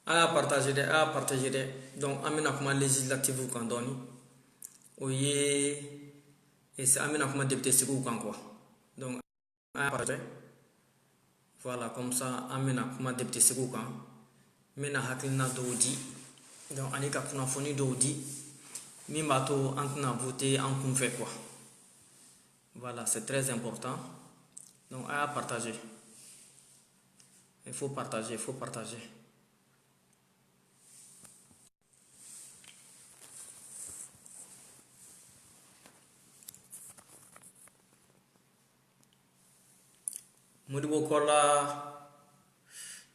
à partager de. Donc, amina kuma législative kan doni. Oye, et c'est amina kuma député sigou kan quoi. Donc, à partager. Voilà, comme ça, amina kuma député sigou kan. Mena haklina doudi. Donc, anika kuna foni doudi. Mimato antena voté en kun fait quoi. Voilà, c'est très important. Donc, à partager. Il faut partager, il faut partager. Modibo Kola,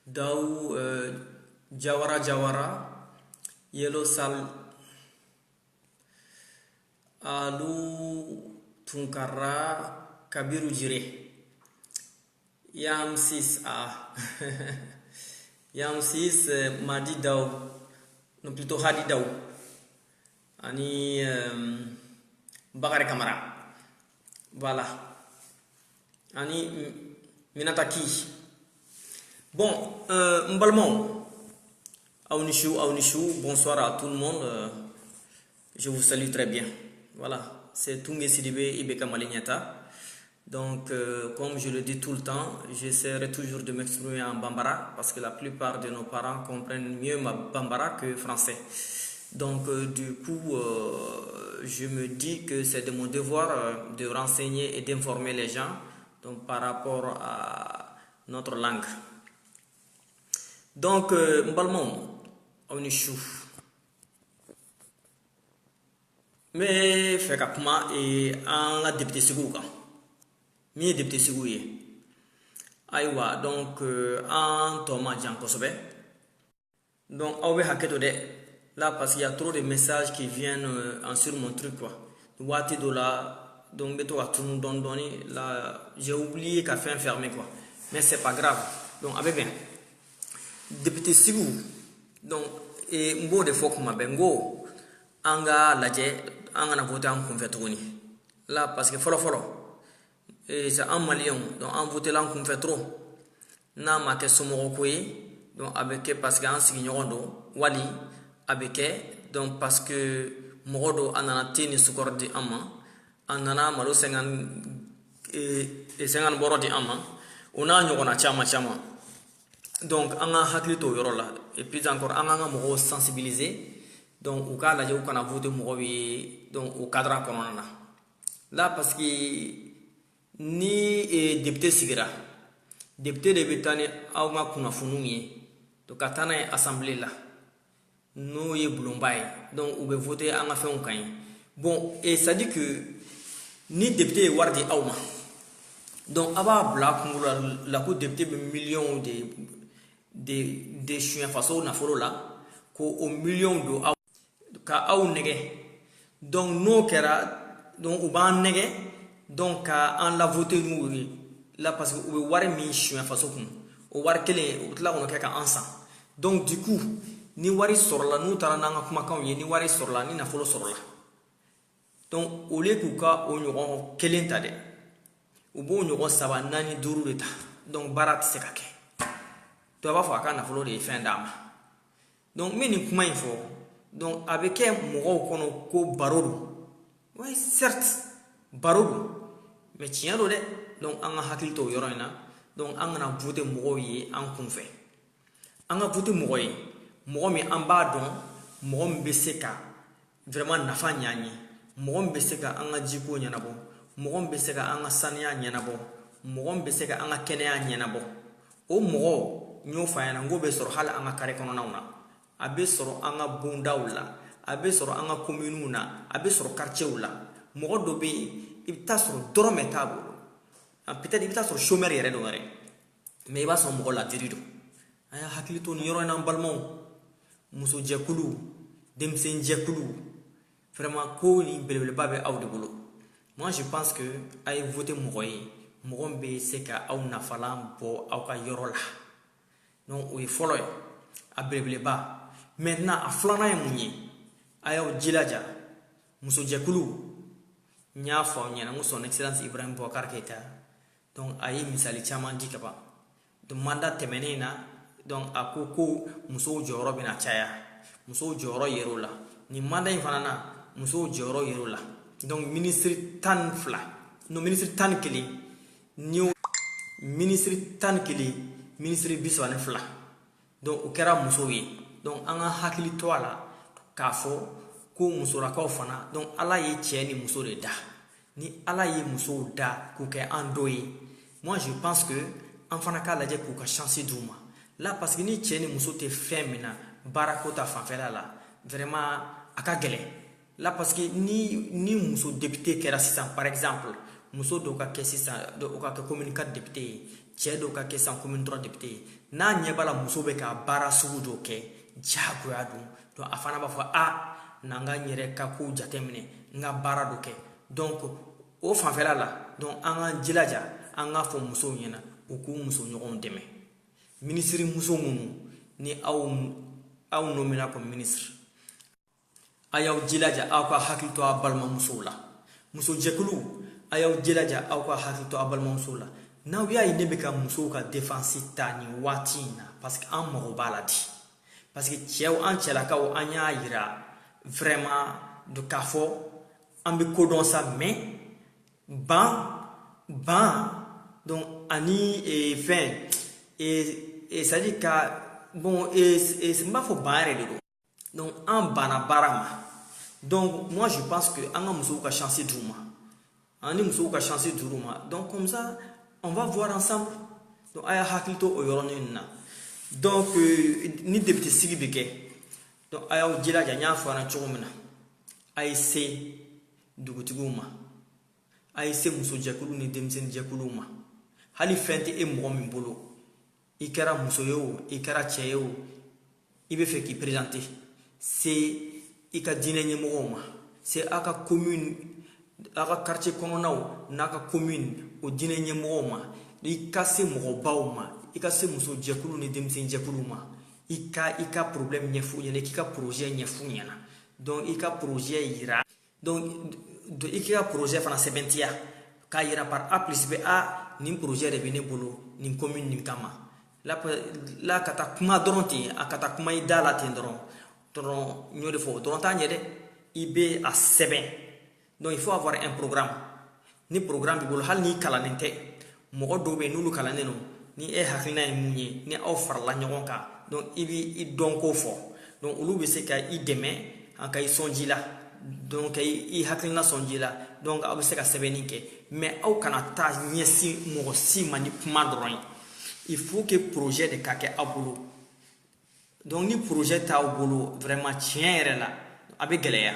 Daou, Jawara, Yellow Sal, Alou, Tunkara, Kabiru Jire. Yam 6 A. Yam 6 Madi Daou. Non, plutôt Hadi Daou. Ani Bakare Kamara. Voilà. Ani Minataki. Bon, Mbalmon. Aounichou, bonsoir à tout le monde. Je vous salue très bien. Voilà, c'est Toungé Sidibé Ibeka Malignata. Donc, comme je le dis tout le temps, j'essaierai toujours de m'exprimer en bambara parce que la plupart de nos parents comprennent mieux ma bambara que français. Donc, du coup, je me dis que c'est de mon devoir de renseigner et d'informer les gens donc, par rapport à notre langue. Donc, Mbalmon, on est chou. Mais, fait qu'à et en la député Sigouka. Mi député Sigouye. Aïwa, donc, en Thomas Jean Kosobe. Donc, Aoué Haketo de. Là, parce qu'il y a trop de messages qui viennent sur mon truc, quoi. Wati Dola, donc, Beto a tout nous donné. Là, j'ai oublié qu'à faire fermé, quoi. Mais c'est pas grave. Donc, avec bien. Député Sigou. Donc, et Mbo de Fokuma Bengo. Anga Ladje, Anga voté en Confetoni. Là, parce que follow. Et c'est un malien, donc en voté là, on fait trop. N'a ma que Somorokoué, donc avec parce qu'en signorando, Wali, avec donc parce que Morodo anana tini sukor di ama, anana malo sengan et sengan boro di ama, on a nyokona chama. Donc, on a haklito yorola, et puis encore, on a moro sensibilisé, donc au cas là, j'ai eu voté morobi, donc au cadre qu'on a. Là, parce que ni député sigira député de betani awma kuna fununye to katana assemblée là no ye bulombaye donc ou be voter en fait on gagne bon et ça dit que ni député wardi awma donc aba bla kungula la ko député be millions de chien façon na folo là ko au million do ka aw nege donc no kera donc ou ban nege donc en la voté nous là parce que on va mi chien façon on va kele là on a quelque ensemble donc du coup ni wari sur la nous tara nanga kuma kan ni wari sur la ni na folo sur la donc au lieu que ka on y kelen ta de ou bon on y saba nani duru de ta donc barat c'est kake to va fa ka na folo de fin d'âme donc mais ni kuma il faut donc avec un moro kono ko barodu ouais certes barodu mais tiens de donc on a hakilito yorona donc on a voté moye en confé on a voté moye mi en bas donc mo beseka vraiment nafa nyani mo beseka on a jiko nyanabo mo beseka on a sania nyanabo mo beseka on a kenya nyanabo o mo nyo fa na ngo be soro hala on a kare kono nauna abe soro on a bondawla abe soro on a commune na abe soro quartier wala mo do be ibta soro dorome table peut-être ibta soro chômeur yere do ngare mais ba so mo la dirido aya hakilito ni yoro na balmo muso jekulu demsen jekulu vraiment ko ni belebele babe awde bolo moi je pense que ay voter mo be seka aw na falam bo aw ka yoro la donc we follow a belebele ba maintenant a flana e munyi ayo jilaja muso jekulu nya fa nya na son excellence Ibrahim Boubacar Keita donc ayi misali chama dikaba de mandat temenena donc a ko ko musow jɔyɔrɔ bɛna caya musow jɔyɔrɔ yer'o la nin manda in fana na musow jɔyɔrɔ yer'o la donc ministre 12 non ministre 11 ni ministre 11 ministre 32 donc o kɛra musow ye donc an ka hakili to a la k'a fɔ ko musolakaw fana donc ala ye cɛ ni muso de da ni ala ye musow da k'u kɛ an dɔ ye moi je pense que an fana k'a lajɛ k'u ka chance d'u ma là parce que ni cɛ ni muso tɛ fɛn min na baarako ta fanfɛla la vraiment a ka gɛlɛn là parce que ni muso député kɛra sisan par exemple muso dɔw ka kɛ sisan o ka kɛ commune 4 député ye cɛ dɔw ka kɛ sisan commune 3 député ye n'a ɲɛ b'a la muso bɛ ka baara sugu dɔw kɛ diyagoya don donc a fana b'a fɔ n'an ka n yɛrɛ ka kow jateminɛ n ka baara dɔ kɛ donc o fanfɛla la donc an ka jilaja an ka fɔ musow ɲɛna u k'u muso ɲɔgɔnw dɛmɛ ministre muso minnu ni aw nomina comme ministre a y'aw jilaja aw ka hakili to aw balimamusow la muso jɛkulu a y'aw jilaja aw ka hakili to aw balimamusow la n'aw y'a ye ne bɛ ka musow ka défense ta nin waati in na parce que an mago b'a la di parce que cɛw an cɛlakaw an y'a yira vraiment de k'a fɔ an bɛ kodɔn sa mais ban donc ani fɛn c'est à dire ka bon n b'a fɔ ban yɛrɛ de don donc an banna baara ma donc moi je pense que an ka musow ka chance d'u ma an ni musow ka chance d'u ma donc comme ça on va voir ensemble donc a y'a hakili to o yɔrɔnin na donc ni député sigi bɛ kɛ donc a y'aw jilaja n y'a fɔ an cogo min na a ye se dugutigiw ma a ye se muso jɛkulu ni denmisɛnnin jɛkuluw ma hali fɛn tɛ e mɔgɔ min bolo i kɛra muso ye o i kɛra cɛ ye o i bɛ fɛ k'i présenter se i ka diinɛ ɲɛmɔgɔw ma se a ka commune a ka quartier kɔnɔnaw n'a ka commune o diinɛ ɲɛmɔgɔw ma i ka se mɔgɔbaw ma i ka se muso jɛkulu ni denmisɛnnin jɛkuluw ma i ka problème ɲɛf'u ɲɛna i k'i ka projet ɲɛf'u ɲɛna donc i ka projet yira donc i k'i ka projet fana sɛbɛntiya k'a yira par A plus B nin projet de bɛ ne bolo nin commune nin kama la ka taa kuma dɔrɔn ten a ka taa kuma i da la ten dɔrɔn n y'o de fɔ dɔrɔn t'a ɲɛ dɛ i bɛ a sɛbɛn donc il faut avoir un programme ni programme b'i bolo hali n'i kalannen tɛ mɔgɔ dɔw bɛ yen n'olu kalannen don ni e hakilina ye mun ye ni aw farala ɲɔgɔn kan donc i bɛ i dɔnko fɔ donc olu bɛ se ka i dɛmɛ ka i sɔnji la donc ka i hakilina sɔnji la donc aw bɛ se ka sɛbɛnni kɛ mais aw kana taa ɲɛsin mɔgɔ si ma ni kuma dɔrɔn ye il faut que projet de ka kɛ aw bolo donc ni projet t'aw bolo vraiment tiɲɛ yɛrɛ la a bɛ gɛlɛya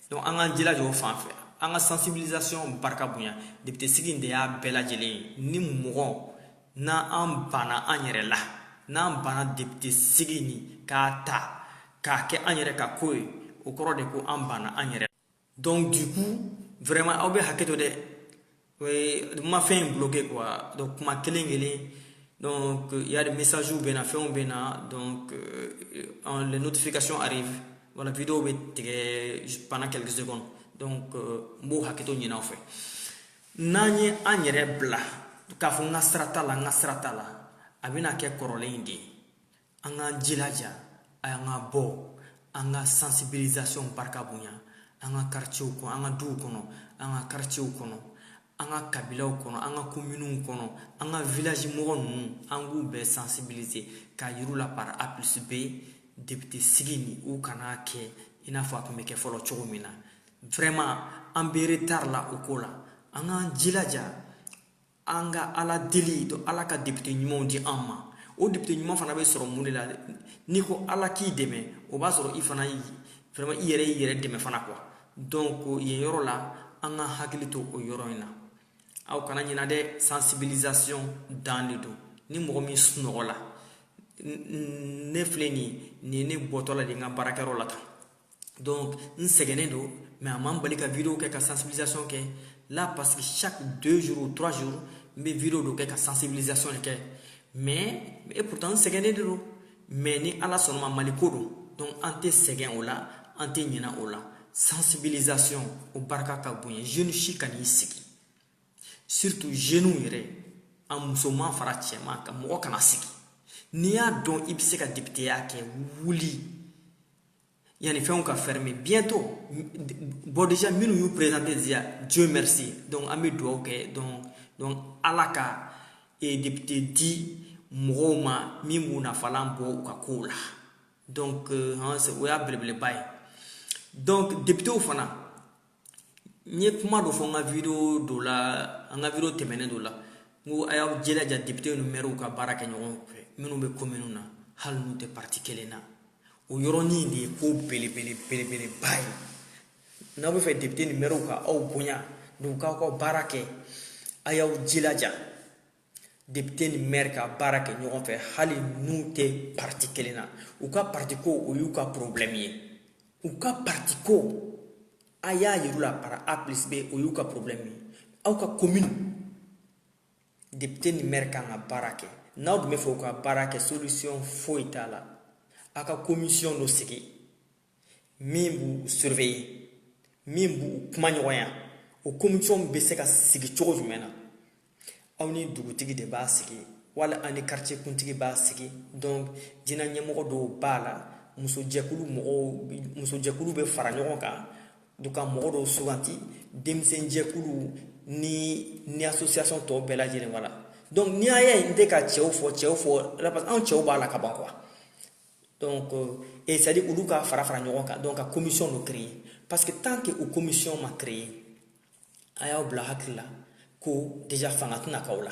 donc an k'an jilaja o fan fɛ an ka sensibilisation barika bonya député sigi in de y'a bɛɛ lajɛlen ye ni mɔgɔ n'an banna an yɛrɛ la n'an banna député sigi nin k'a ta k'a kɛ an yɛrɛ ka ko ye o kɔrɔ de ko an banna an yɛrɛ donc du coup vraiment aw bɛ hakɛ to dɛ ma fɛn in bloqué quoi donc kuma kelen donc il y a des messages bɛ na fɛnw bɛ na donc les notifications arrivent voilà vidéo bɛ tigɛ pendant quelques secondes donc n b'o hakɛ to ɲini aw fɛ n'an ye an yɛrɛ bila k'a fɔ n ka sira t'a la a bɛna kɛ kɔrɔlen de ye an k'an jilaja an ka bɔ an ka sensibilisation barika bonya an ka quartierw kɔnɔ an ka duw kɔnɔ an ka quartierw kɔnɔ an ka kabilaw kɔnɔ an ka communew kɔnɔ an ka village mɔgɔ ninnu an k'u bɛɛ sensibiliser k'a yir'u la par A plus B député sigi nin u kana kɛ i n'a fɔ a tun bɛ kɛ fɔlɔ cogo min na vraiment an bɛ retard la o ko la an k'an jilaja an ka ala deli to ala ka député ɲumanw di an ma o député ɲuman fana bɛ sɔrɔ mun de la n'i ko ala k'i dɛmɛ o b'a sɔrɔ i fana vraiment i yɛrɛ dɛmɛ fana quoi donc yen yɔrɔ la an ka hakili to o yɔrɔ in na aw kana ɲinɛ dɛ sensibilisation dan de don ni mɔgɔ min sunɔgɔ la ne filɛ nin ye ne bɔtɔ la de n ka baarakɛyɔrɔ la tan donc n sɛgɛnnen don mais a m'an bali ka vidéo kɛ ka sensibilisation kɛ là parce que chaque 2 jours ou 3 jours n bɛ vidéo dɔ kɛ ka sensibilisation de kɛ mais et pourtant n sɛgɛnnen de don mais ni ala sɔnna ma mali ko don donc an tɛ sɛgɛn o la an tɛ ɲinɛ o la sensibilisation o barika ka bon ye jeune si ka n'i sigi surtout jeunes yɛrɛ a musoman fara cɛman kan mɔgɔ kana sigi n'i y'a dɔn i bɛ se ka député-ya kɛ wuli yanni fɛnw ka fermer bientôt bon déjà minnu y'u présenté déjà Dieu merci donc an bɛ dugawu kɛ donc Ala ka député di mɔgɔw ma min b'u nafalan bɔ u ka kow la donc o y'a belebeleba ye donc députéw fana n ye kuma dɔ fɔ n ka vidéo dɔ la an ka vidéo tɛmɛnen dɔ la n ko a y'aw jilaja député ni maire ka baara kɛ ɲɔgɔn fɛ minnu bɛ commune na hali n'u tɛ parti kelen na o yɔrɔnin de ye ko belebeleba ye n'aw bɛ fɛ député ni maire ka aw bonya donc k'aw ka baara kɛ a y'aw jilaja député ni maire ka baara kɛ ɲɔgɔn fɛ hali n'u tɛ parti kelen na u ka parti ko o y'u ka problème ye u ka parti ko a y'a yiru la par A plus B o y'u ka problème ye aw ka commune député ni maire kan ka baara kɛ n'aw dun bɛ fɛ u ka baara kɛ solution foyi t'a la a ka commission dɔ sigi min b'u surveiller min b'u kuma ɲɔgɔnya o commission bɛ se ka sigi cogo jumɛn na aw ni dugutigi de b'a sigi wala ani quartier kuntigi b'a sigi donc diinɛ ɲɛmɔgɔ dɔw b'a la musojɛkulu bɛ fara ɲɔgɔn kan donc ka mɔgɔ dɔw suganti denmisɛnjɛkulu ni association tɔw bɛɛ lajɛlen wala donc n'i y'a ye n tɛ ka cɛw fɔ parce que anw cɛw b'a la ka ban quoi donc c'est à dire olu ka fara ɲɔgɔn kan donc ka commission dɔ créer parce que tant que o commission ma créer a y'aw bila hakili la ko déjà fanga tɛna k'aw la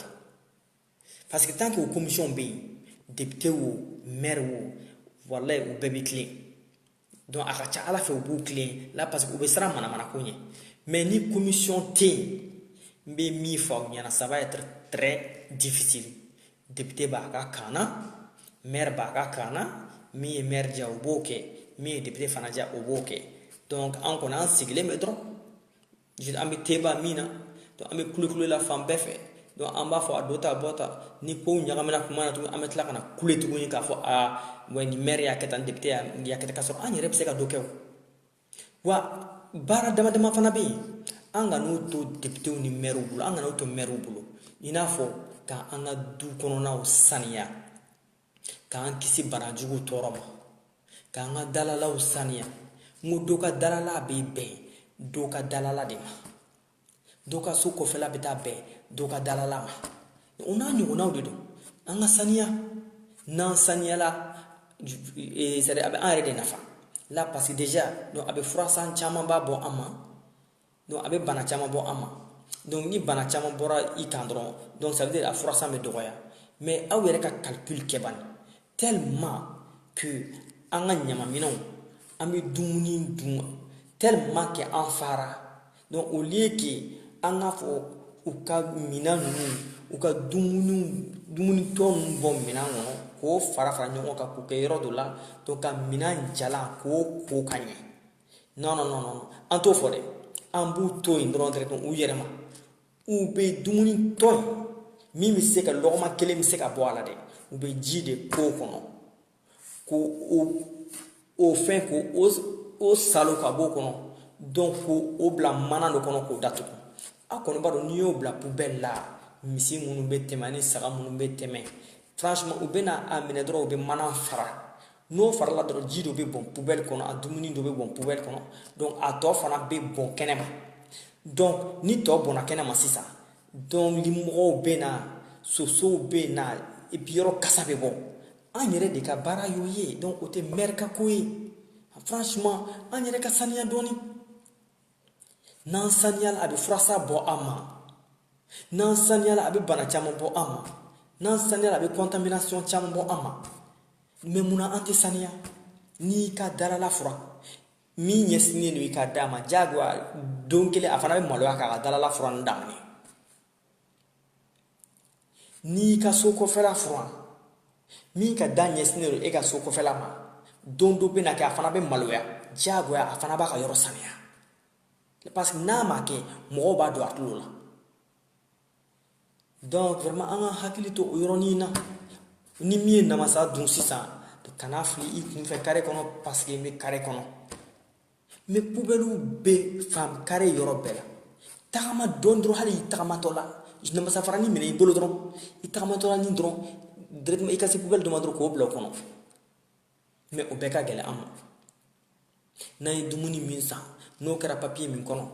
parce que tant que o commission bɛ yen député wo maire wo walayi u bɛɛ bɛ tilen donc a ka ca ala fɛ u b'u tilen là parce que u bɛ siran manamana ko ɲɛ mais ni commission tɛ yen n bɛ min fɔ aw ɲɛna ça va être très difficile député b'a ka kan na maire b'a ka kan na min ye maire diya o b'o kɛ min ye député fana diya o b'o kɛ donc an kɔni an sigilen bɛ dɔrɔn an bɛ teba min na donc an bɛ kule la fan bɛɛ fɛ donc an b'a fɔ a dɔ ta bɔ ta ni kow ɲagamina kuma na tuguni an bɛ tila ka na kule tuguni k'a fɔ ni maire y'a kɛ tan député y'a kɛ tan k'a sɔrɔ an yɛrɛ bɛ se ka dɔ kɛ o wa baara dama dama fana bɛ yen an ka n'o to députéw ni maires bolo an ka n'o to maires bolo i n'a fɔ ka an ka du kɔnɔnaw saniya k'an kisi banajuguw tɔɔrɔ ma k'an ka dalalaw saniya n ko dɔ ka dalala bɛ bɛn dɔ ka dalala de ma dɔ ka so kɔfɛla bɛ taa bɛn dɔ ka dalala ma o n'a ɲɔgɔnnaw de don an ka saniya n'an saniyala c'est-à-dire a bɛ an yɛrɛ de nafa là parce que déjà donc a bɛ furasan camanba bɔ an ma donc a bɛ bana caman bɔ an ma donc ni bana caman bɔra i kan dɔrɔn donc ça veut dire a furasan bɛ dɔgɔya mais aw yɛrɛ ka calcul kɛ bani tellement que an ka ɲamaminɛnw an bɛ dumuni dun tellement que an fara donc au lieu que an k'a fɔ u ka minɛn ninnu u ka dumunitɔ ninnu bɔ minɛn kɔnɔ k'o fara ɲɔgɔn kan k'o kɛ yɔrɔ dɔ la donc ka minɛn jalan k'o ko ka ɲɛ non an t'o fɔ dɛ an b'u to yen dɔrɔn u yɛrɛ ma u bɛ dumunitɔ min bɛ se ka lɔgɔma kelen bɛ se ka bɔ a la dɛ u bɛ ji de k'o kɔnɔ k'o fɛn k'o salo ka b'o kɔnɔ donc k'o bila mana dɔ kɔnɔ k'o datugu a kɔni b'a dɔn n'i y'o bila poubelle la misi minnu bɛ tɛmɛ ani saga minnu bɛ tɛmɛ franchement u bɛ na a minɛ dɔrɔn u bɛ mana fara n'o farala dɔrɔn ji dɔ bɛ bɔn poubelle kɔnɔ a dumuni dɔ bɛ bɔn poubelle kɔnɔ donc a tɔ fana bɛ bɔn kɛnɛma donc ni tɔ bɔnna kɛnɛma sisan donc limɔgɔw bɛ na sosow bɛ na et puis yɔrɔ kasa bɛ bɔ an yɛrɛ de ka baara y'o ye donc o tɛ maire ka ko ye franchement an yɛrɛ ka saniya dɔɔnin n'an saniyala a bɛ furasa bɔ an ma n'an saniyala a bɛ bana caman bɔ an ma n'an saniyala a bɛ contamination caman bɔ an ma mais munna an tɛ saniya n'i ka dalala fura min ɲɛsinnen don i ka da ma jagoya don kelen a fana bɛ maloya k'a ka dalala fura nin daminɛ n'i ka so kɔfɛla fura min ka da ɲɛsinnen don e ka so kɔfɛla ma don dɔ bɛ na kɛ a fana bɛ maloya jagoya a fana b'a ka yɔrɔ saniya parce que n'a ma kɛ mɔgɔw b'a don a tulo la donc vraiment an ka hakili to o yɔrɔnin na ni min ye namasa dun sisan kana fili i kunfɛ kare kɔnɔ parce que n bɛ kare kɔnɔ mais poubelles bɛ fan kare yɔrɔ bɛɛ la tagama dɔɔnin dɔrɔn hali i tagamatɔ la namasa faranin minɛ i bolo dɔrɔn i tagamatɔ la ni dɔrɔn directement i ka se poubelle dɔ ma dɔrɔn k'o bila o kɔnɔ mais o bɛɛ ka gɛlɛn an ma n'an ye dumuni min san n'o kɛra papier min kɔnɔ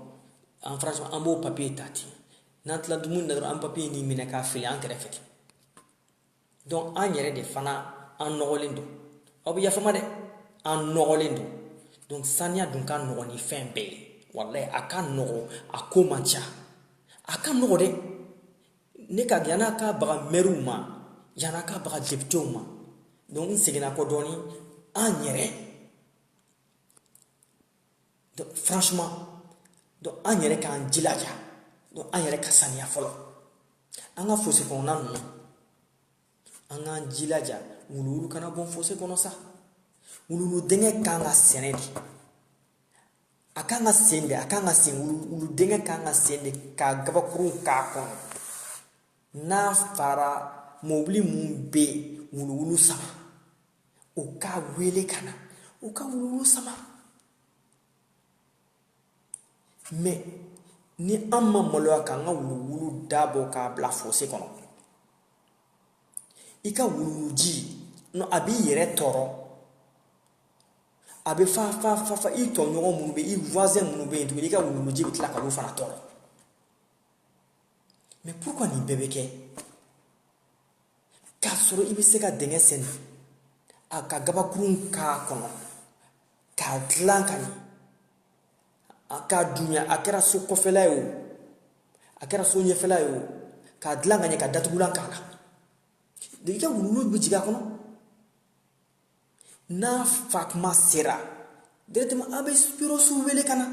en franchement an b'o papier ta ten n'an tila dumuni na dɔrɔn an papier nin minɛ k'a fili an kɛrɛfɛ ten donc an yɛrɛ de fana an nɔgɔlen don aw bɛ yafa n ma dɛ an nɔgɔlen don donc saniya dun ka nɔgɔn ni fɛn bɛɛ ye walahi a ka nɔgɔn a ko man ca a ka nɔgɔn dɛ ne ka yan'a ka baga mɛriw ma yan'a ka baga députéw ma donc n seginna kɔ dɔɔni an yɛrɛ donc franchement donc an yɛrɛ k'an jilaja donc an yɛrɛ ka saniya fɔlɔ an ka fosi kɔnɔna ninnu an k'an jilaja wuluwulu kana bɔ fosi kɔnɔ sa wuluwulu dengɛ kan ka sɛnɛ de a kan ka sen de a kan ka sen wulu dengɛ kan ka sen de ka gabakurun k'a kɔnɔ n'a fara mobili mun bɛ wuluwulu sama o k'a wele ka na o ka wuluwulu sama mais ni an ma maloya k'an ka wuluwulu dabɔ k'a bila fosi kɔnɔ i ka wuluwuluji a b'i yɛrɛ tɔɔrɔ a bɛ fa i tɔɲɔgɔn minnu bɛ i voisin minnu bɛ yen tuguni i ka wuluwuluji bɛ tila ka olu fana tɔɔrɔ mais pourquoi nin bɛɛ bɛ kɛ k'a sɔrɔ i bɛ se ka dingɛ sen a ka gabakurun k'a kɔnɔ k'a dilan ka ɲɛ a k'a dunya a kɛra so kɔfɛla ye o a kɛra so ɲɛfɛla ye o k'a dilan ka ɲɛ ka datugulan k'a la i ka wuluwulu bɛ jigin a kɔnɔ n'a fa kuma sera directement a bɛ bureau wele ka na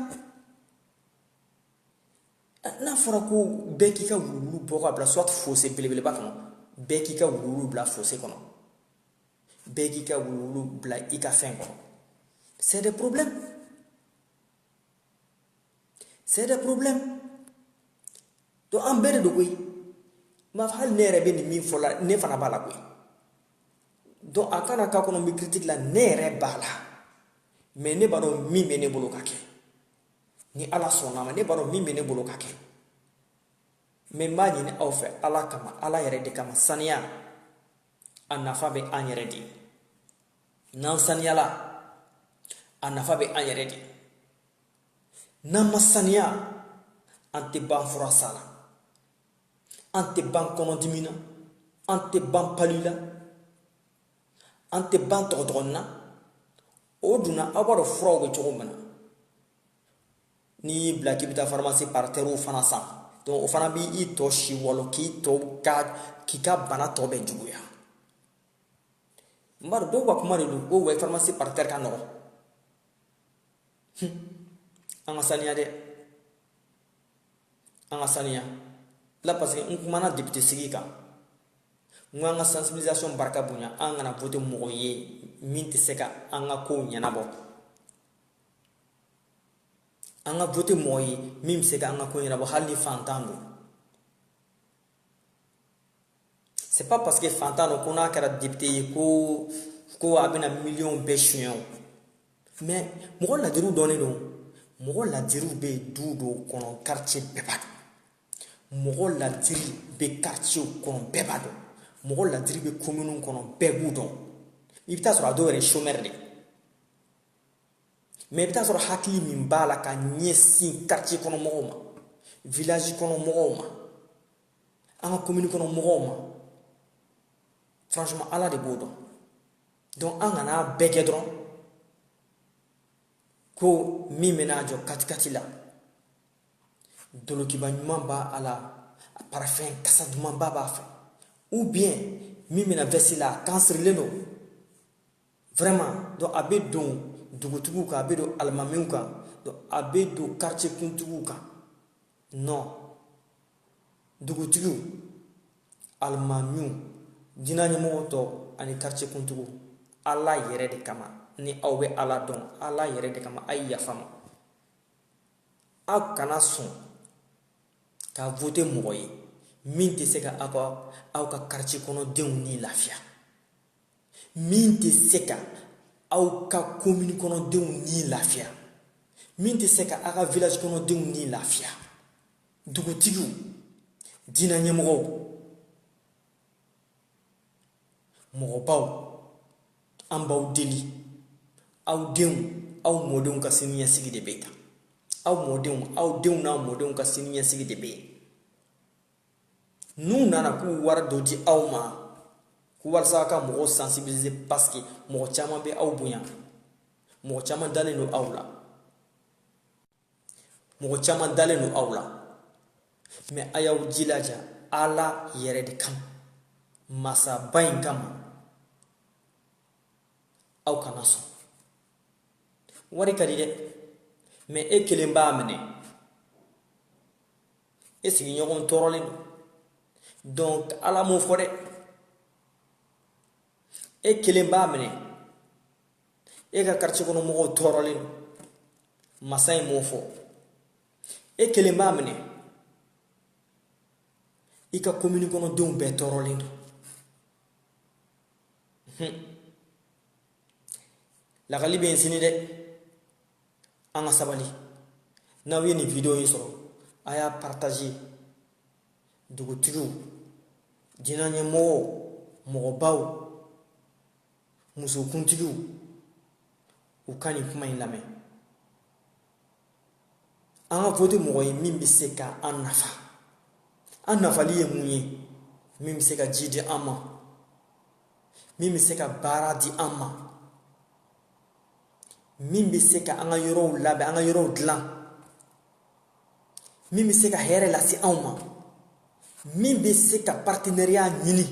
n'a fɔra ko bɛɛ k'i ka wuluwulu bɔ ka bila soit fossé belebeleba kɔnɔ bɛɛ k'i ka wuluwulu bila fossé kɔnɔ bɛɛ k'i ka wuluwulu bila i ka fɛn kɔnɔ c'est des problèmes donc an bɛɛ de don koyi m'a fɔ hali ne yɛrɛ bɛ nin min fɔ la ne fana b'a la koyi donc a kana k'a kɔnɔ n bɛ critique la ne yɛrɛ b'a la mais ne b'a dɔn min bɛ ne bolo ka kɛ ni ala sɔnna ma ne b'a dɔn min bɛ ne bolo ka kɛ mais n b'a ɲini aw fɛ ala kama ala yɛrɛ de kama saniya a nafa bɛ an yɛrɛ de n'an saniyala a nafa bɛ an yɛrɛ de n'an ma saniya an tɛ ban fura sa la an tɛ ban kɔnɔdimi na an tɛ ban pali la an tɛ ban tɔgɔtɔgɔni na o dunna aw b'a dɔn furaw bɛ cogo min na n'i y'i bila k'i bɛ taa pharmacie partenaires fana san donc o fana b'i tɔ si wɔlɔ k'i ka bana tɔ bɛɛ juguya n b'a dɔn dɔw ka kuma de don ko wɛ pharmacie partenaire ka nɔgɔn an ka saniya dɛ an ka saniya la parce que n kumana député sigi kan n ko an ka sensibilisation barika bonya an kana voter mɔgɔ ye min tɛ se ka an ka kow ɲɛnabɔ an ka voter mɔgɔ ye min bɛ se ka an ka kow ɲɛnabɔ hali ni fantan don c'est pas parce que fantan don ko n'a kɛra député ye ko a bɛna miliyɔn bɛɛ suɲɛ o mais mɔgɔ ladiriw dɔnnen don mɔgɔ ladiriw bɛ du dɔw kɔnɔ quartier bɛɛ b'a dɔn mɔgɔ ladiri bɛ quartier kɔnɔ bɛɛ b'a dɔn mɔgɔ ladiri bɛ commune kɔnɔ bɛɛ b'u dɔn i bɛ taa sɔrɔ a dɔw yɛrɛ ye chômeur de mais i bɛ taa sɔrɔ hakili min b'a la ka ɲɛsin quartier kɔnɔ mɔgɔw ma village kɔnɔ mɔgɔw ma an ka commune kɔnɔ mɔgɔw ma franchement ala de b'o dɔn donc an kana bɛɛ kɛ dɔrɔn ko min bɛna jɔ katikati la dolokiba ɲuman b'a la parfum kasa dumanba b'a fɛ ou bien min bɛna vesti la a kansirilen don vraiment donc a bɛ don dugutigiw kan a bɛ don alimamiw kan donc a bɛ don quartier kuntigiw kan non dugutigiw alimamiw diinɛ ɲɛmɔgɔ tɔ ani quartier kuntigiw ala yɛrɛ de kama ni aw bɛ ala dɔn ala yɛrɛ de kama a ye yafa ma aw kana sɔn ka voter mɔgɔ ye min tɛ se ka aw ka quartier kɔnɔ denw ni lafiya min tɛ se ka aw ka commune kɔnɔ denw ni lafiya min tɛ se ka aw ka village kɔnɔ denw ni lafiya dugutigiw diinɛ ɲɛmɔgɔw mɔgɔbaw an b'aw deli aw denw aw mɔdenw ka siniɲɛsigi de bɛ tan aw denw n'a mɔdenw ka siniɲɛsigi de bɛ yen n'u nana k'u wari dɔ di aw ma ko walasa a ka mɔgɔw sensibiliser parce que mɔgɔ caman bɛ aw bonya mɔgɔ caman dalen don aw la mɔgɔ caman dalen don aw la mais a y'aw jilaja Ala yɛrɛ de kama masaba in kama aw kana sɔn wari ka di dɛ mais e kelen b'a minɛ e sigiɲɔgɔn tɔɔrɔlen don donc Ala m'o fɔ dɛ e kelen b'a minɛ e ka quartier kɔnɔ mɔgɔw tɔɔrɔlen don masa in m'o fɔ e kelen b'a minɛ i ka commune kɔnɔ denw bɛɛ tɔɔrɔlen don lakali bɛ yen sini dɛ an ka sabali n'aw ye nin video in sɔrɔ a y'a partager dugutigiw diinɛ ɲɛmɔgɔw mɔgɔbaw musokuntigiw u ka nin kuma in lamɛn an ka voter mɔgɔ ye min bɛ se ka an nafa an nafali ye mun ye min bɛ se ka ji di an ma min bɛ se ka baara di an ma min bɛ se ka an ka yɔrɔw labɛn an ka yɔrɔw dilan min bɛ se ka hɛrɛ lase anw ma min bɛ se ka partenariat ɲini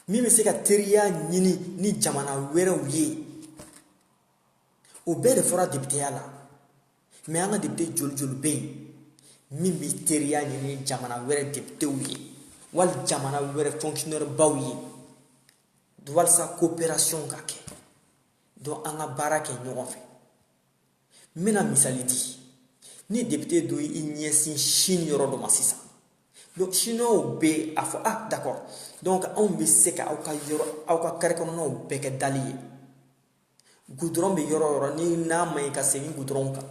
min bɛ se ka teriya ɲini ni jamana wɛrɛw ye o bɛɛ de fɔra députéya la mais an ka député joli joli bɛ yen min bɛ teriya ɲini ni jamana wɛrɛ députéw ye wali jamana wɛrɛ fonctionnaire baw ye walasa coopération ka kɛ donc an ka baara kɛ ɲɔgɔn fɛ n bɛna misali di ni député dɔ i ɲɛsin Chine yɔrɔ dɔ ma sisan donc chinois bɛ a fɔ ah d'accord donc anw bɛ se ka aw ka carré kɔnɔnaw bɛɛ kɛ dali ye goudron bɛ yɔrɔ o yɔrɔ ni n'a ma ɲi ka segin goudron kan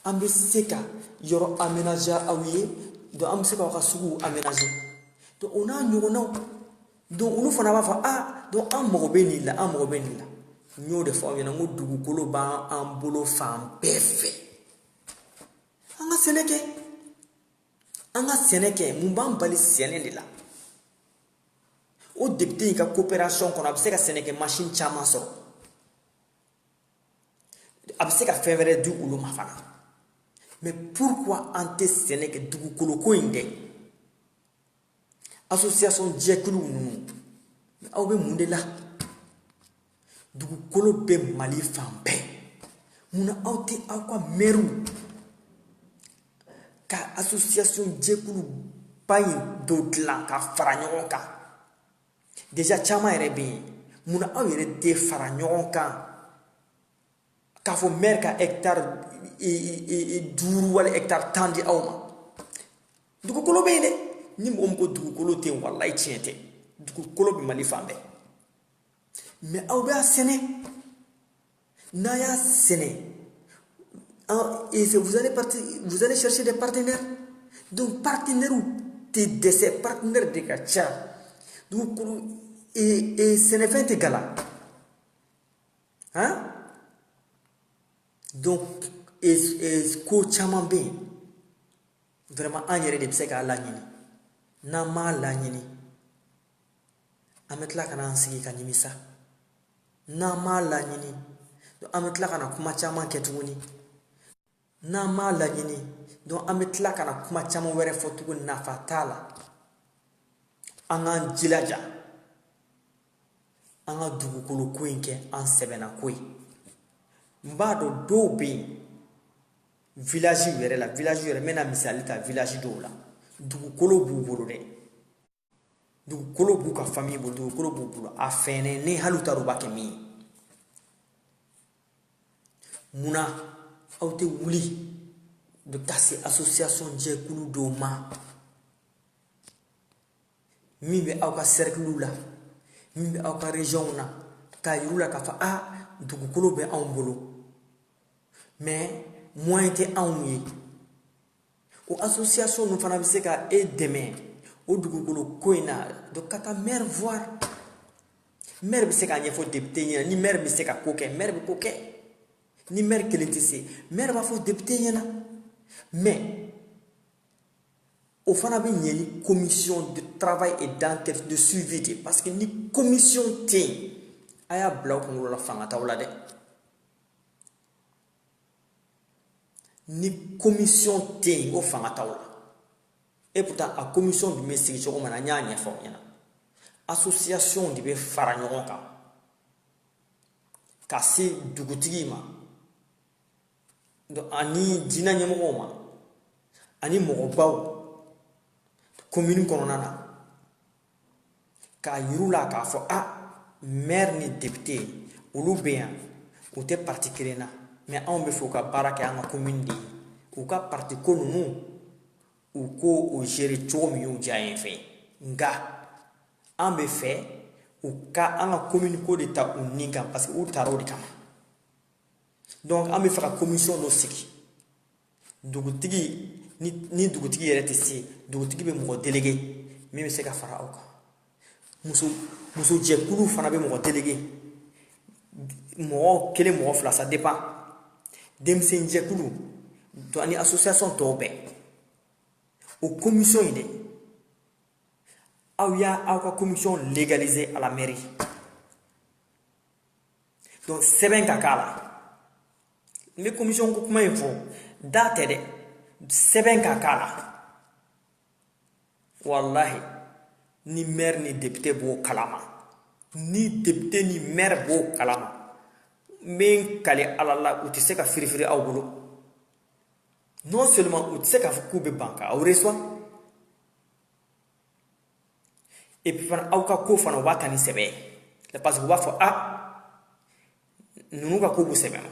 an bɛ se ka yɔrɔ aménager aw ye donc an bɛ se ka aw ka suguw aménager donc o n'a ɲɔgɔnnaw donc olu fana b'a fɔ ah donc an mago bɛ nin la an mago bɛ nin la n y'o de fɔ aw ɲɛna n ko dugukolo b'an bolo fan bɛɛ fɛ an ka sɛnɛ kɛ an ka sɛnɛ kɛ mun b'an bali sɛnɛ de la o député in ka coopération kɔnɔ a bɛ se ka sɛnɛkɛ machine caman sɔrɔ a bɛ se ka fɛn wɛrɛ di olu ma fana mais pourquoi an tɛ sɛnɛ kɛ dugukolo ko in dɛ association jɛkulu ninnu aw bɛ mun de la dugukolo bɛ Mali fan bɛɛ munna aw tɛ aw ka maires ka association jɛkulu ba in dɔ dilan ka fara ɲɔgɔn kan déjà caman yɛrɛ bɛ yen munna aw yɛrɛ tɛ fara ɲɔgɔn kan k'a fɔ maire ka hectare 5 wali hectare 10 di aw ma dugukolo bɛ yen dɛ ni mɔgɔ min ko dugukolo tɛ yen walayi tiɲɛ tɛ dugukolo bɛ Mali fan bɛɛ mais aw bɛ a sɛnɛ n'a y'a sɛnɛ vous allez chercher des partenaires donc partenaires tɛ dɛsɛ partenaire de ka ca dugukolo sɛnɛfɛn tɛ gala hein donc ko caman bɛ yen vraiment an yɛrɛ de bɛ se k'a laɲini n'an m'a laɲini an bɛ tila ka na an sigi ka nimisa n'an m'a laɲini an bɛ tila ka na kuma caman kɛ tuguni n'an m'a laɲini donc an bɛ tila ka na kuma caman wɛrɛ fɔ tuguni nafa t'a la an k'an jilaja an ka dugukolo ko in kɛ an sɛbɛnna ko ye n b'a dɔn dɔw bɛ yen village yɛrɛ la village yɛrɛ n bɛna misali ta village dɔw la dugukolo b'u bolo dɛ dugukolo b'u ka famille bolo dugukolo b'u bolo a fɛnɛnen hali u t'a dɔn u b'a kɛ min ye munna aw tɛ wuli ka se association jɛkulu dɔw ma min bɛ aw ka cercle la min bɛ aw ka région na k'a yir'u la k'a fɔ ah dugukolo bɛ anw bolo mais moyen tɛ anw ye o association ninnu fana bɛ se ka e dɛmɛ o dugukolo ko in na donc ka taa maire voir maire bɛ se k'a ɲɛfɔ député ɲɛna ni maire bɛ se ka ko kɛ maire bɛ ko kɛ ni maire kelen tɛ se maire b'a fɔ député ɲɛna mais o fana bɛ ɲɛ ni commission de travail et d'enquête de suivi de parce que ni commission tɛ yen a y'a bila o kunkolo la fanga t'aw la dɛ ni commission tɛ yen o fanga t'aw la et pourtant a commission dun bɛ sigi cogo min na n y'a ɲɛfɔ aw ɲɛna association de bɛ fara ɲɔgɔn kan ka se dugutigi ma ani diinɛ ɲɛmɔgɔw ma ani mɔgɔbaw commune kɔnɔna na k'a yir'u la k'a fɔ maire ni député olu bɛ yan u tɛ parti kelen na mais anw bɛ fɛ u ka baara kɛ an ka commune de ye u ka parti ko ninnu u ko o gérer cogo min y'u diya yen fɛ nka an bɛ fɛ u ka an ka commune ko de ta u nin kan parce que u taara o de kama donc an bɛ fɛ ka commission dɔ sigi dugutigi ni dugutigi yɛrɛ tɛ se dugutigi bɛ mɔgɔ délégué min bɛ se ka fara aw kan muso jɛkulu fana bɛ mɔgɔ délégué mɔgɔ kelen mɔgɔ fila ça dépend denmisɛn jɛkulu ani association tɔw bɛɛ o commission in de aw y'a ka commission légalisée à la mairie donc sɛbɛn ka k'a la n bɛ commission ko kuma in fɔ da tɛ dɛ sɛbɛn ka k'a la wallahi ni maire ni député b'o kalama ni député ni maire b'o kalama n bɛ n kale ala la u tɛ se ka firifiri aw bolo non seulement u tɛ se k'a fɔ k'u bɛ ban ka aw reçoit et puis fana aw ka ko fana u b'a ta ni sɛbɛn ye parce que u b'a fɔ ninnu ka ko b'u sɛbɛn ma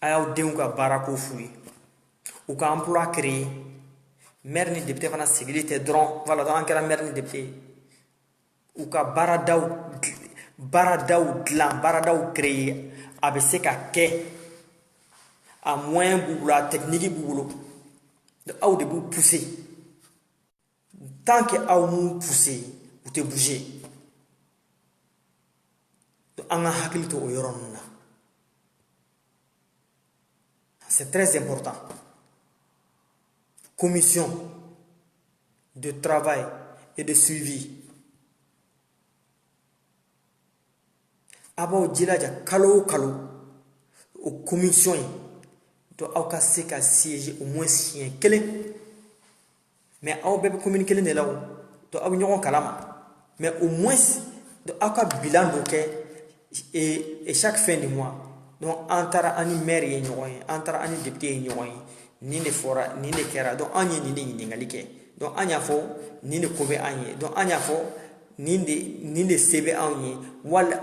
a y'aw denw ka baara ko f'u ye u ka emploi créer maire ni député fana sigili tɛ dɔrɔn voilà donc an kɛra maire ni député u ka baaradaw dilan baaradaw créer a bɛ se ka kɛ a moyen b'u bolo a technique b'u bolo aw de b'u pousser tant que aw m'u pousser u tɛ bouger an ka hakili to o yɔrɔ ninnu na c'est très important commission de travail et de suivi a b'aw jilaja kalo o kalo o commission in donc aw ka se ka siéger au moins siɲɛ kelen mais aw bɛɛ bɛ commune kelen de la o donc aw bɛ ɲɔgɔn kalama mais au moins donc aw ka bilan dɔ kɛ et chaque fin du mois donc an taara an ni maire ye ɲɔgɔn ye an taara an ni député ye ɲɔgɔn ye nin de fɔra nin de kɛra donc an ye nin de ɲininkali kɛ donc an y'a fɔ nin de ko bɛ an ye donc an y'a fɔ nin de se bɛ anw ye wala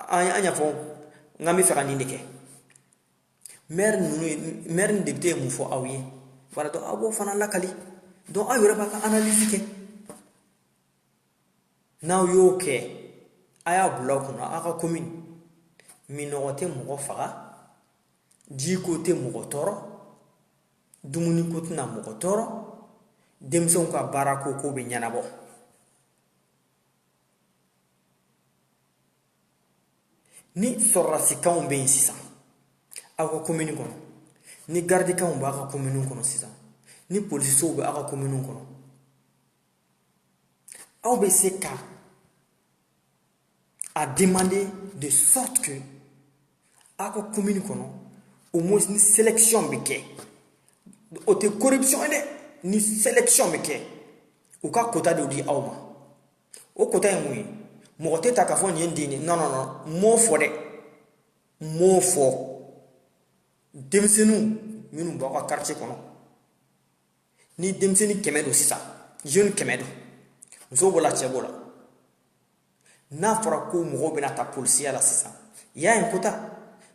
an y'a fɔ n bɛ fɛ ka nin de kɛ maire ni député ye mun fɔ aw ye voilà donc aw b'o fana lakali donc aw yɛrɛ b'a ka analyse kɛ n'aw y'o kɛ a y'a bila aw kunna aw ka commune minɔgɔ tɛ mɔgɔ faga jiko tɛ mɔgɔ tɔɔrɔ dumuniko tɛna mɔgɔ tɔɔrɔ denmisɛnw ka baara ko bɛ ɲɛnabɔ ni sɔrɔdasikanw bɛ yen sisan aw ka commune kɔnɔ ni gardikanw b'a ka commune kɔnɔ sisan ni policiers bɛ aw ka commune kɔnɔ aw bɛ se ka a demander de sorte que aw ka commune kɔnɔ au moins ni sélection bɛ kɛ o tɛ corruption ye dɛ ni sélection bɛ kɛ u ka quota dɔ di aw ma o quota ye mun ye mɔgɔ tɛ ta k'a fɔ nin ye n den ye non non non m'o fɔ dɛ m'o fɔ denmisɛnninw minnu b'aw ka quartier kɔnɔ ni denmisɛnnin 100 don sisan jeune 100 don muso b'o la cɛ b'o la n'a fɔra ko mɔgɔw bɛna ta polisiya la sisan il y a un quota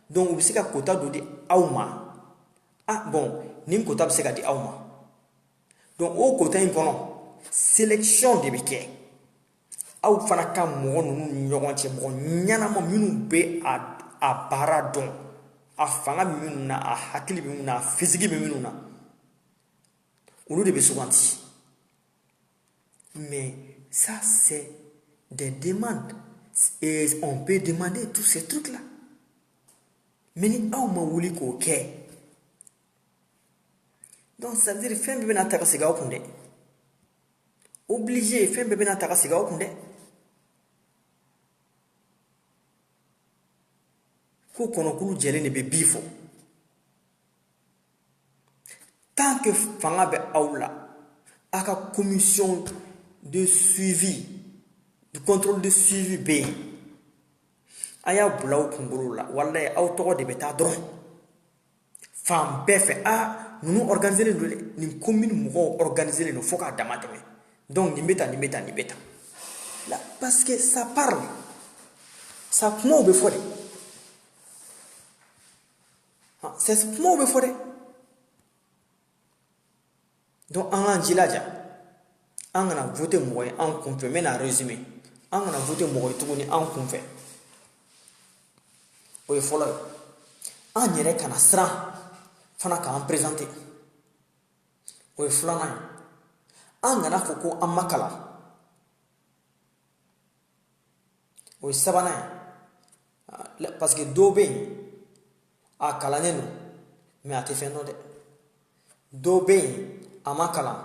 donc u bɛ se ka quota dɔ di aw ma bon nin quota bɛ se ka di aw ma donc o quota in kɔnɔ sélection de bɛ kɛ aw fana ka mɔgɔ ninnu ni ɲɔgɔn cɛ mɔgɔ ɲɛnama minnu bɛ a baara dɔn a fanga bɛ minnu na a hakili bɛ minnu na a physique bɛ minnu na olu de bɛ suganti. Mais ça c'est des demandes et on peut demander tous ces trucs là. Mais ni aw ma wuli k'o kɛ, donc ça veut dire fɛn bɛɛ bɛna ta ka segin aw kun dɛ. Obligé fɛn bɛɛ bɛna ta ka segin aw kun dɛ. Ko kɔnɔkulu jɛlen de bɛ bi fɔ. Tant que fanga bɛ aw la, a ka commission de suivi, de contrôle de suivi bɛ yen, a y'a bila aw kunkolo la, walayi aw tɔgɔ de bɛ taa dɔrɔn. Fan bɛɛ fɛ, ninnu organiselen don dɛ, nin commune mɔgɔw organiselen don fo k'a dama tɛmɛ. Donc nin bɛ tan, nin bɛ tan, nin bɛ tan. Là, parce que ça parle, ça kumaw bɛ fɔ de. C'est kumaw bɛ fɔ dɛ. Donc an k'an jilaja, an kana voter mɔgɔ ye an kunfɛ, n bɛna résumer, an kana voter mɔgɔ ye tuguni an kunfɛ. O ye fɔlɔ ye. An yɛrɛ kana siran fana k'an présenter. O ye filanan ye. An kana fɔ ko an ma kalan. O ye sabanan ye. Parce que dɔw bɛ yen, a kalannen don, mais a tɛ fɛn dɔn dɛ. Dɔw bɛ yen, a ma kalan,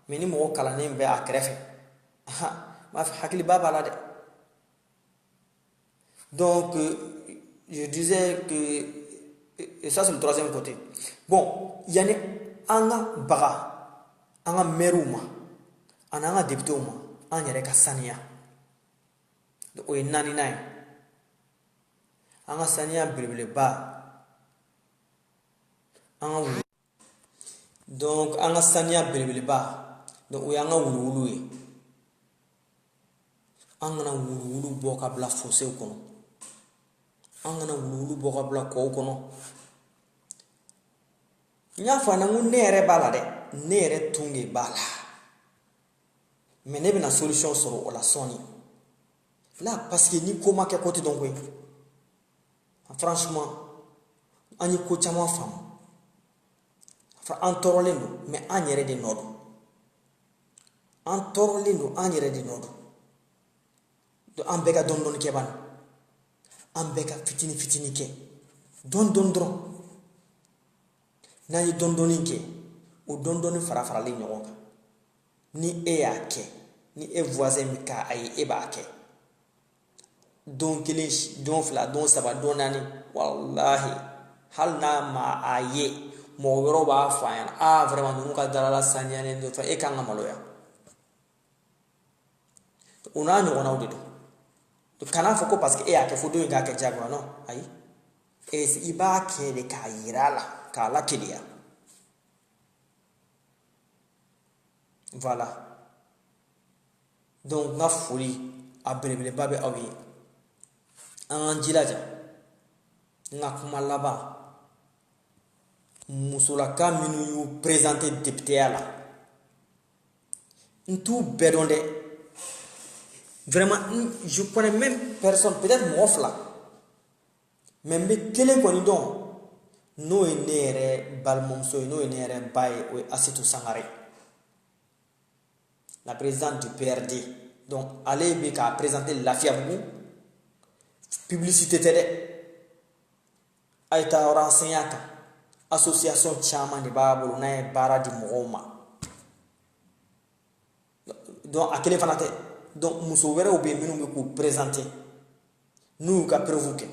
mais ni mɔgɔ kalannen bɛ a kɛrɛfɛ, m'a fɔ hakiliba b'a la dɛ. Donc je disais que, et ça c'est le troisième côté. Bon, yani an ka baga an ka maires ma ani an ka députés ma, an yɛrɛ ka saniya. O ye naaninan ye. An ka saniya belebeleba, an ka wulu. Donc an ka saniya belebeleba, donc o y'an ka wuluwulu ye. An kana wuluwulu bɔ ka bila fossé kɔnɔ. An kana wuluwulu bɔ ka bila kɔw kɔnɔ. N y'a fɔ a ɲɛna ko ne yɛrɛ b'a la dɛ, ne yɛrɛ tun de b'a la. Mais ne bɛna solution sɔrɔ o la sɔɔni. Là parce que ni ko ma kɛ ko tɛ dɔn koyi. Franchement, an ye ko caman faamu. An tɔɔrɔlen don, mais an yɛrɛ de nɔ don. An tɔɔrɔlen don, an yɛrɛ de nɔ don. Donc an bɛɛ ka dɔɔni dɔɔni kɛ bani. An bɛɛ ka fitini fitini kɛ. Dɔɔni dɔɔni dɔrɔn. N'an ye dɔɔni dɔɔni kɛ, o dɔɔni dɔɔni fara faralen ɲɔgɔn kan. Ni e y'a kɛ, ni e voisin min k'a ye, e b'a kɛ. Don kelen, don fila, don saba, don naani, walahi, hali n'a ma a ye, mɔgɔ wɛrɛw b'a fɔ a ɲɛna, vraiment ninnu ka dalala saniyalen don, e kan ka maloya. O n'a ɲɔgɔnnaw de don. Kana fɔ ko parce que e y'a kɛ fo don in k'a kɛ diyagoya, non, ayi. I b'a kɛ de k'a yira a la, k'a lakeleya. Voilà. Donc n ka foli a belebeleba bɛ aw ye. An k'an jilaja. N ka kuma laban, musolaka minnu y'u présenter députéya la, n t'u bɛɛ dɔn dɛ. Vraiment, je connais même personne, peut-être mɔgɔ fila, mais n bɛ kelen kɔni dɔn, n'o ye ne yɛrɛ balimamuso ye, n'o ye ne yɛrɛ ba ye, o ye Asetu Sangare, la présidente du PRD. Donc ale bɛ k'a présenter Lafiyabugu, publicité tɛ dɛ. A ye taa renseigner a kan. Association caman de b'a bolo n'a ye baara di mɔgɔw ma. Donc a kelen fana tɛ. Donc muso wɛrɛw bɛ yen minnu bɛ k'u présenter n'u y'u ka preuve kɛ.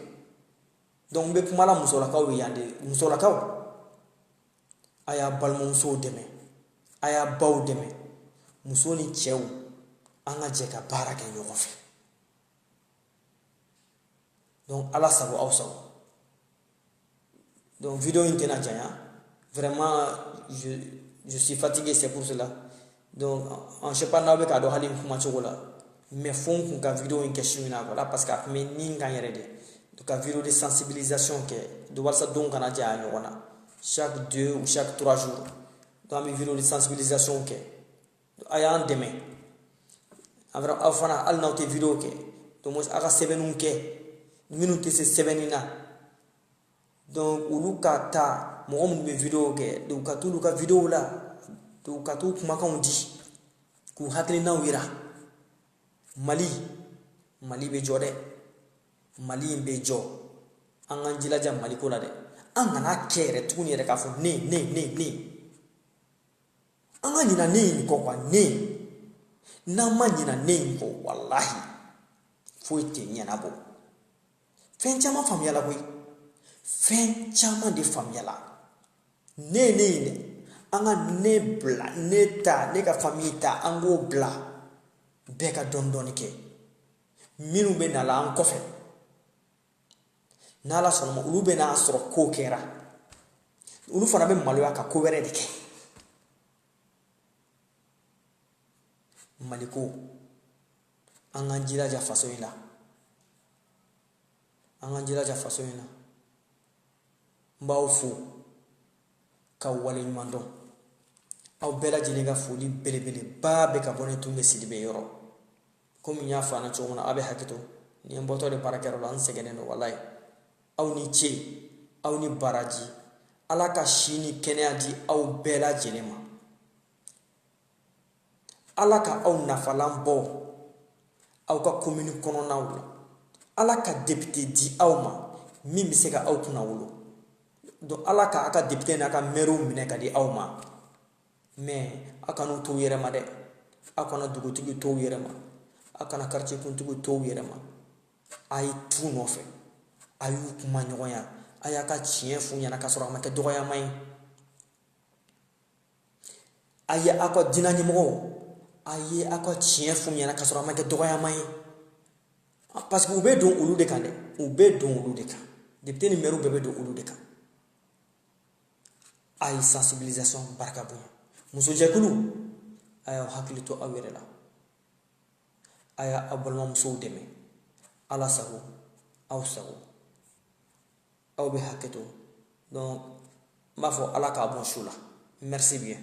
Donc n bɛ kuma la musolakaw ye yan de. Musolakaw, a y'a balimamusow dɛmɛ, a y'a baw dɛmɛ, muso ni cɛw, an ka jɛ ka baara kɛ ɲɔgɔn fɛ. Donc ala sago aw sago. Donc vidéo in tɛna janya. Vraiment je suis fatigué, c'est pour cela. Donc je sais pas n'aw bɛ k'a dɔn hali n kuma cogo la, mais fo n kun ka vidéo in kɛ su in na quoi, parce que a tun bɛ nin kan yɛrɛ de. Donc ka vidéo de sensibilisation kɛ, de walasa denw kana jɛ a ɲɔgɔn na. Chaque 2 ou chaque 3 jours. Donc an bɛ vidéo de sensibilisation kɛ. A y'an dɛmɛ. Aw fana hali n'aw tɛ vidéo kɛ, donc aw ka sɛbɛnniw kɛ. Minnu tɛ se sɛbɛnni na. Donc olu ka taa, mɔgɔ minnu bɛ vidéo kɛ, donc ka t'olu ka vidéo la, to ka to kumakanw di k'u hakilinaw yira Mali bɛ jɔ dɛ Mali in bɛ jɔ an k'an jilaja Mali ko la dɛ an kana kɛ yɛrɛ tuguni yɛrɛ k'a fɔ ne an ka ɲina ne in kɔ quoi n'an ma ɲina ne in kɔ walahi foyi tɛ ɲɛnabɔ fɛn caman faamuyala koyi fɛn caman de faamuyala ne in dɛ an ka ne bila ne ta ne ka famille ta an k'o bila bɛɛ ka dɔɔni kɛ minnu bɛ na la an kɔfɛ n'Ala sɔnna ma olu bɛ n'a sɔrɔ ko kɛra olu fana bɛ maloya ka ko wɛrɛ de kɛ Mali ko an k'an jilaja faso in na n b'aw fo k'aw waleɲuman dɔn aw bɛɛ lajɛlen ka foli belebeleba bɛ ka bɔ ne Tunbɛ Sidibe yɔrɔ komi n y'a fɔ an na cogo min na aw bɛ hakɛto ni n bɔtɔ de baarakɛyɔrɔ la n sɛgɛnnen don walayi aw ni ce aw ni baraji Ala ka si ni kɛnɛya di aw bɛɛ lajɛlen ma Ala ka aw nafalan bɔ aw ka commune kɔnɔnaw la Ala ka député di aw ma min bɛ se ka aw kunna wolo donc Ala ka aw ka député n'a ka maire minɛ ka di aw ma mais aw kan'u to u yɛrɛ ma dɛ aw kana dugutigi to u yɛrɛ ma aw kana quartier kuntigi to u yɛrɛ ma a ye t'u nɔfɛ a y'u kuma ɲɔgɔnya a y'a ka tiɲɛ f'u ɲɛna k'a sɔrɔ a ma kɛ dɔgɔyama ye a ye aw ka diinɛ ɲɛmɔgɔw a ye aw ka tiɲɛ f'u ɲɛna k'a sɔrɔ a ma kɛ dɔgɔyama ye parce que u bɛ don olu de kan dɛ u bɛ don olu de kan député ni maire bɛɛ bɛ don olu de kan a ye sensibilisation barika bonya musojɛkulu a y'aw hakili to aw yɛrɛ la a y'a balimamusow dɛmɛ Ala sago aw sago aw bɛ hakɛto donc n b'a fɔ Ala k'a bɔ su la merci bien